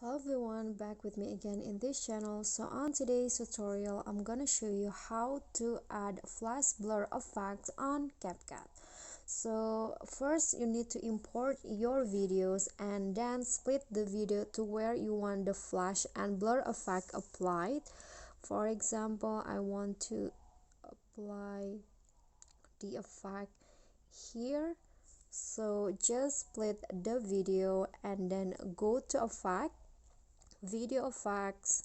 Hello everyone, back with me again in this channel. So on today's tutorial I'm gonna show you how to add flash blur effect on CapCut. So first you need to import your videos and then split the video to where you want the flash and blur effect applied. For example, I want to apply the effect here, so just split the video and then go to effect, video effects,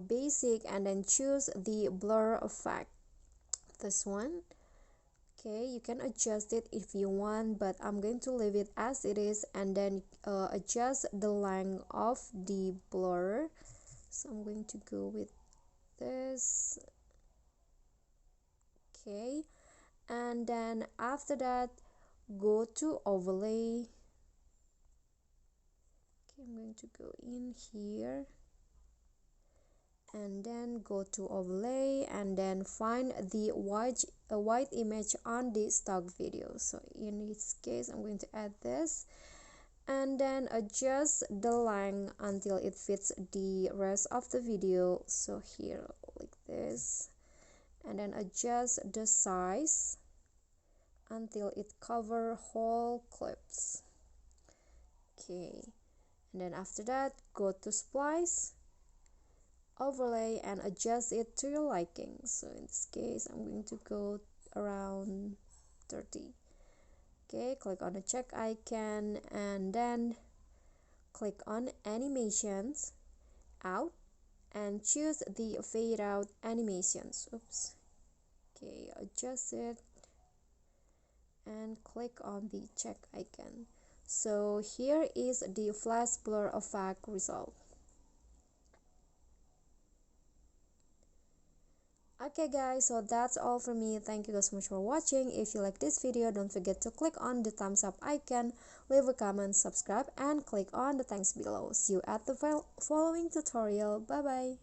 basic, and then choose the blur effect, this one. Okay, you can adjust it if you want, but I'm going to leave it as it is, and then adjust the length of the blur. So I'm going to go with this. Okay, and then after that go to overlay. Okay, I'm going to go in here and then go to overlay and then find the white image on the stock video. So in this case I'm going to add this and then adjust the length until it fits the rest of the video. So here like this, and then adjust the size until it cover whole clips. Okay, and then after that go to splice, overlay, and adjust it to your liking. So in this case I'm going to go around 30. Okay, click on the check icon and then click on animations, out, and choose the fade out animations. Oops. Okay, adjust it and click on the check icon. So here is the flash blur effect result. Okay guys, so that's all for me. Thank you guys so much for watching. If you like this video, don't forget to click on the thumbs up icon, leave a comment, subscribe, and click on the thanks below. See you at the following tutorial. Bye bye.